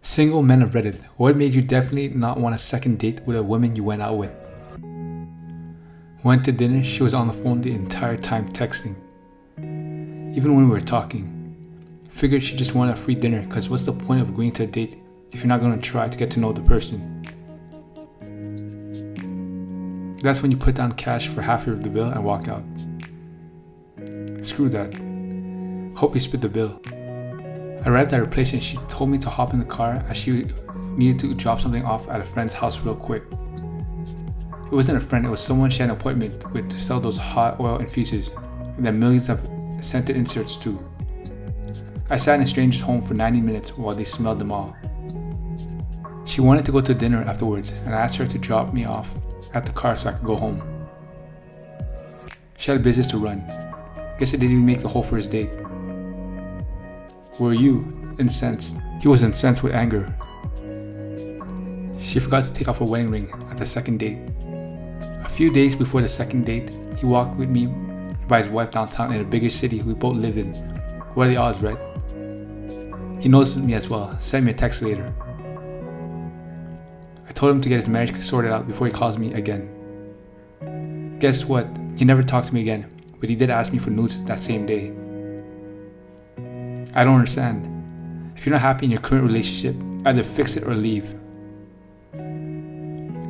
Single men of Reddit, what made you definitely not want a second date with a woman you went out with? Went to dinner, she was on the phone the entire time texting. Even when we were talking. Figured she just wanted a free dinner, cause what's the point of agreeing to a date if you're not gonna try to get to know the person? That's when you put down cash for half of the bill and walk out. Screw that. Hope you split the bill. I arrived at her place and she told me to hop in the car as she needed to drop something off at a friend's house real quick. It wasn't a friend, it was someone she had an appointment with to sell those hot oil infusers and then millions of scented inserts too. I sat in a stranger's home for 90 minutes while they smelled them all. She wanted to go to dinner afterwards and I asked her to drop me off at the car so I could go home. She had a business to run. Guess it didn't even make the whole first date. Were you incensed? He was incensed with anger. She forgot to take off her wedding ring at the second date. A few days before the second date, he walked with me by his wife downtown in a bigger city we both live in. What are the odds, right? He knows me as well, sent me a text later. I told him to get his marriage sorted out before he calls me again. Guess what? He never talked to me again, but he did ask me for nudes that same day. I don't understand. If you're not happy in your current relationship, either fix it or leave.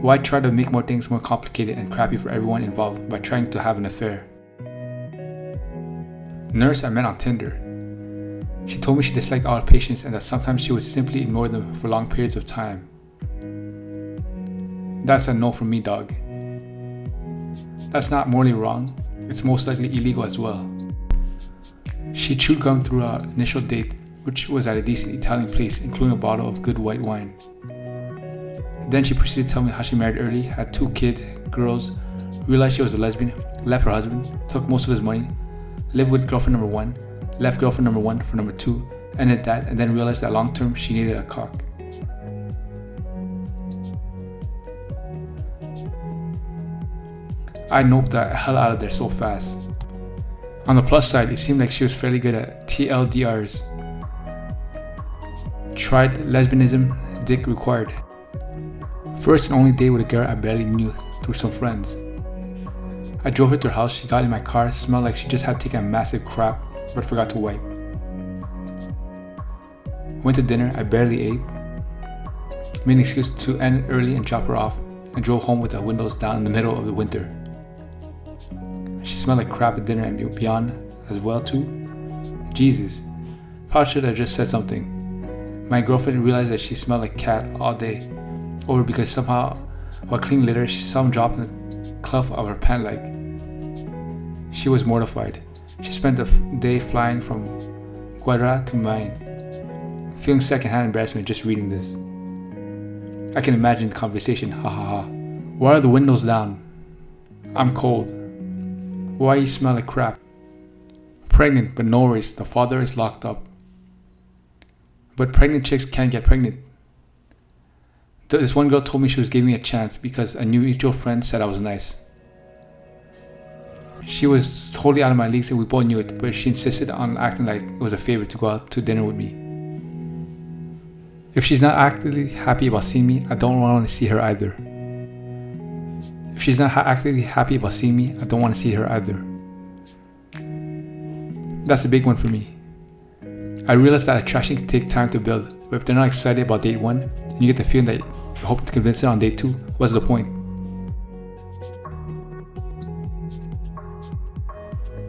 Why try to make more things more complicated and crappy for everyone involved by trying to have an affair? Nurse I met on Tinder. She told me she disliked all patients and that sometimes she would simply ignore them for long periods of time. That's a no from me, dog. That's not morally wrong, it's most likely illegal as well. She chewed gum through our initial date, which was at a decent Italian place, including a bottle of good white wine. Then she proceeded to tell me how she married early, had 2 kids, girls, realized she was a lesbian, left her husband, took most of his money, lived with girlfriend number 1, left girlfriend number 1 for number 2, ended that, and then realized that long term she needed a cock. I noped the hell out of there so fast. On the plus side, it seemed like she was fairly good at TLDRs. Tried lesbianism, dick required. First and only date with a girl I barely knew through some friends. I drove her to her house, she got in my car, smelled like she just had taken a massive crap but forgot to wipe. Went to dinner, I barely ate. Made an excuse to end early and drop her off and drove home with the windows down in the middle of the winter. She smelled like crap at dinner and beyond as well too. Jesus, probably should have just said something. My girlfriend realized that she smelled like cat all day, over because somehow while cleaning litter she saw him drop in the cleft of her pant leg. She was mortified. She spent the day flying from Quadra to mine, feeling secondhand embarrassment just reading this. I can imagine the conversation, ha ha ha. Why are the windows down? I'm cold. Why you smell like crap? Pregnant, but no worries, the father is locked up. But pregnant chicks can't get pregnant. This one girl told me she was giving me a chance because a new mutual friend said I was nice. She was totally out of my league and we both knew it, but she insisted on acting like it was a favor to go out to dinner with me. If she's not actively happy about seeing me, I don't want to see her either. If she's not actively happy about seeing me, I don't want to see her either. That's a big one for me. I realize that attraction can take time to build, but if they're not excited about date 1, and you get the feeling that you're hoping to convince them on date 2, what's the point?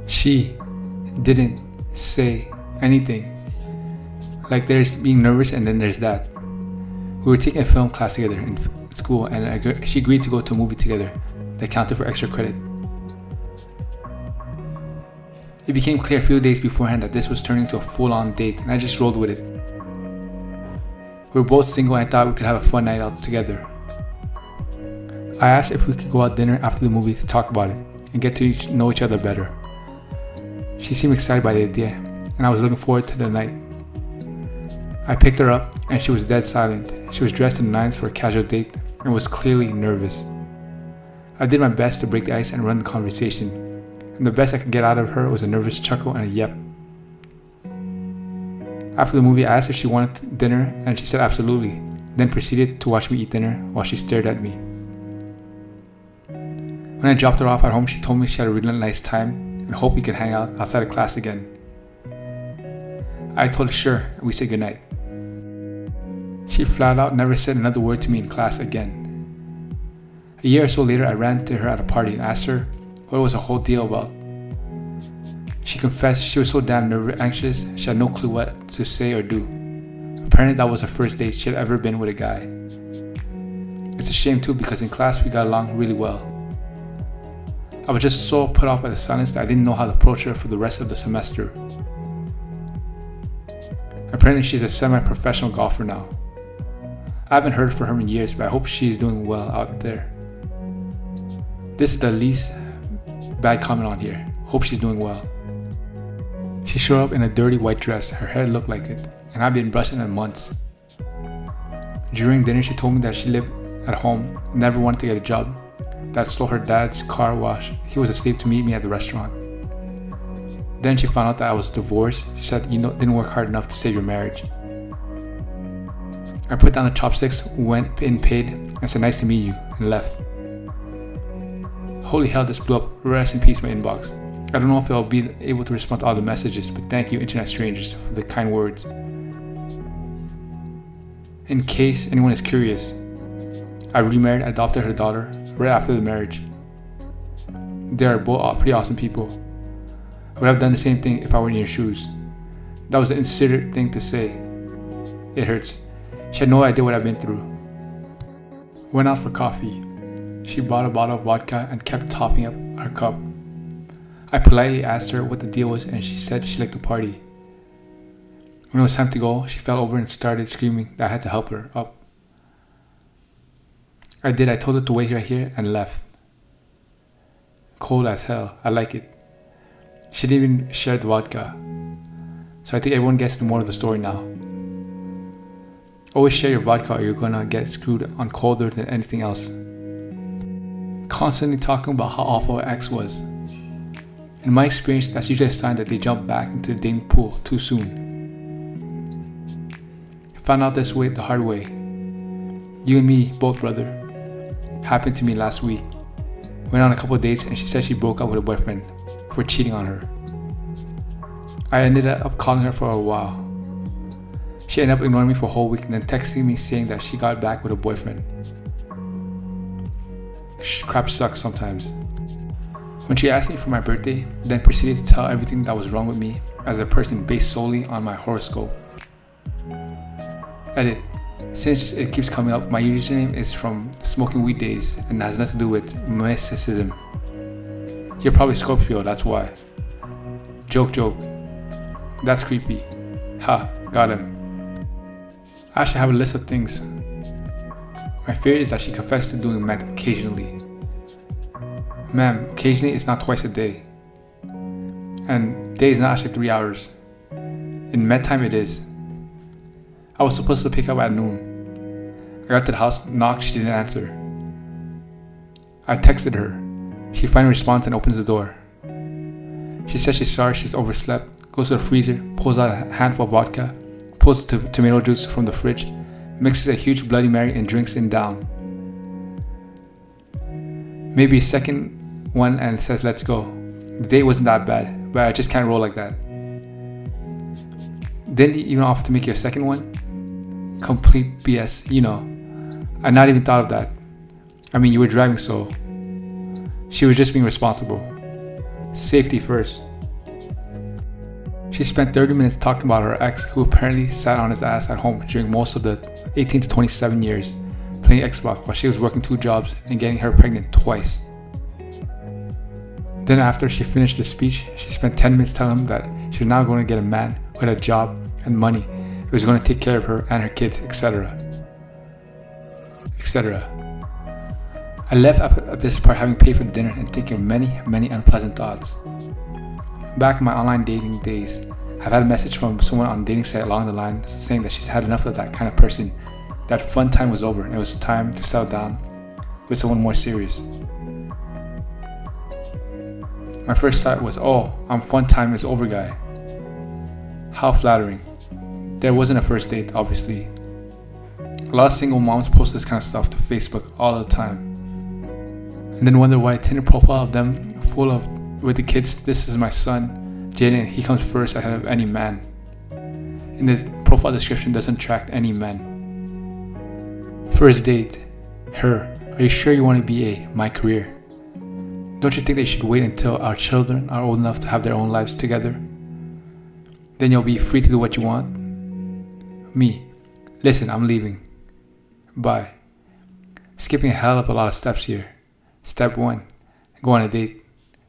She didn't say anything. Like there's being nervous and then there's that. We were taking a film class together in school and she agreed to go to a movie together that counted for extra credit. It became clear a few days beforehand that this was turning into a full-on date and I just rolled with it. We were both single and I thought we could have a fun night out together. I asked if we could go out dinner after the movie to talk about it and get to know each other better. She seemed excited by the idea and I was looking forward to the night. I picked her up and she was dead silent. She was dressed in the nines for a casual date and was clearly nervous. I did my best to break the ice and run the conversation, and the best I could get out of her was a nervous chuckle and a yep. After the movie, I asked if she wanted dinner and she said absolutely, then proceeded to watch me eat dinner while she stared at me. When I dropped her off at home, she told me she had a really nice time and hoped we could hang out outside of class again. I told her sure, and we said goodnight. She flat out never said another word to me in class again. A year or so later, I ran into her at a party and asked her what was the whole deal about. She confessed she was so damn anxious, she had no clue what to say or do. Apparently that was her first date she had ever been with a guy. It's a shame too, because in class we got along really well. I was just so put off by the silence that I didn't know how to approach her for the rest of the semester. Apparently she's a semi-professional golfer now. I haven't heard from her in years, but I hope she's doing well out there. This is the least bad comment on here. Hope she's doing well. She showed up in a dirty white dress. Her hair looked like it, and I've been brushing it in months. During dinner, she told me that she lived at home and never wanted to get a job, that stole her dad's car wash. He was a slave to meet me at the restaurant. Then she found out that I was divorced. She said, didn't work hard enough to save your marriage. I put down the chopsticks, went in, paid, and said nice to meet you, and left. Holy hell, this blew up. Rest in peace, my inbox. I don't know if I'll be able to respond to all the messages, but thank you, internet strangers, for the kind words. In case anyone is curious, I remarried and adopted her daughter right after the marriage. They are both pretty awesome people. I would have done the same thing if I were in your shoes. That was the inconsiderate thing to say. It hurts. She had no idea what I've been through. Went out for coffee. She bought a bottle of vodka and kept topping up her cup. I politely asked her what the deal was and she said she liked to party. When it was time to go, she fell over and started screaming that I had to help her up. I did. I told her to wait right here and left. Cold as hell. I like it. She didn't even share the vodka. So I think everyone gets the moral of the story now. Always share your vodka or you're gonna get screwed on colder than anything else. Constantly talking about how awful her ex was. In my experience, that's usually a sign that they jump back into the dating pool too soon. I found out this way the hard way. You and me, both, brother. Happened to me last week. Went on a couple of dates and she said she broke up with a boyfriend for cheating on her. I ended up calling her for a while. She ended up ignoring me for a whole week and then texting me saying that she got back with a boyfriend. Crap sucks sometimes. When she asked me for my birthday, then proceeded to tell everything that was wrong with me as a person based solely on my horoscope. Edit. Since it keeps coming up, my username is from smoking weed days and has nothing to do with mysticism. You're probably Scorpio, that's why. Joke. That's creepy. Ha, got him. I should have a list of things. My fear is that she confessed to doing meth occasionally. Ma'am, occasionally is not twice a day. And day is not actually 3 hours. In med time it is. I was supposed to pick up at noon. I got to the house, knocked, she didn't answer. I texted her. She finally responds and opens the door. She says she's sorry she's overslept, goes to the freezer, pulls out a handful of vodka, pulls the tomato juice from the fridge, mixes a huge Bloody Mary and drinks it down. Maybe a second one and says let's go. The date wasn't that bad, but I just can't roll like that. Didn't even offer to make you a second one? Complete BS, I not even thought of that. I mean, you were driving, so she was just being responsible. Safety first. She spent 30 minutes talking about her ex, who apparently sat on his ass at home during most of the 18 to 27 years, playing Xbox while she was working 2 jobs and getting her pregnant twice. Then after she finished the speech, she spent 10 minutes telling him that she was now going to get a man who had a job and money, who was going to take care of her and her kids, etc. etc. I left at this part having paid for the dinner and thinking of many unpleasant thoughts. Back in my online dating days, I've had a message from someone on a dating site along the line saying that she's had enough of that kind of person, that fun time was over and it was time to settle down with someone more serious. My first thought was, oh, I'm fun time is over guy. How flattering. There wasn't a first date, obviously. A lot of single moms post this kind of stuff to Facebook all the time, and then wonder why a Tinder profile of them full of with the kids, "This is my son, Jaden, he comes first ahead of any man." And the profile description doesn't attract any men. First date, her, "Are you sure you want to be my career? Don't you think they should wait until our children are old enough to have their own lives together? Then you'll be free to do what you want." Me, "Listen, I'm leaving. Bye." Skipping a hell of a lot of steps here. Step 1, go on a date.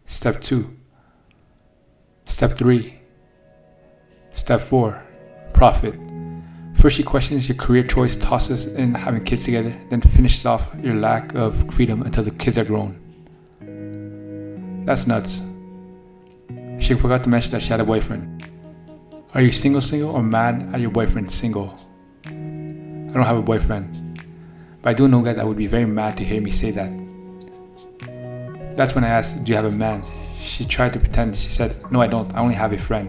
Step 2, Step 3, Step 4, profit. First she questions your career choice, tosses in having kids together, then finishes off your lack of freedom until the kids are grown. That's nuts. She forgot to mention that she had a boyfriend. Are you single or mad at your boyfriend single? I don't have a boyfriend, but I do know that I would be very mad to hear me say that. That's when I asked, "Do you have a man?" She tried to pretend. She said, "No, I don't. I only have a friend."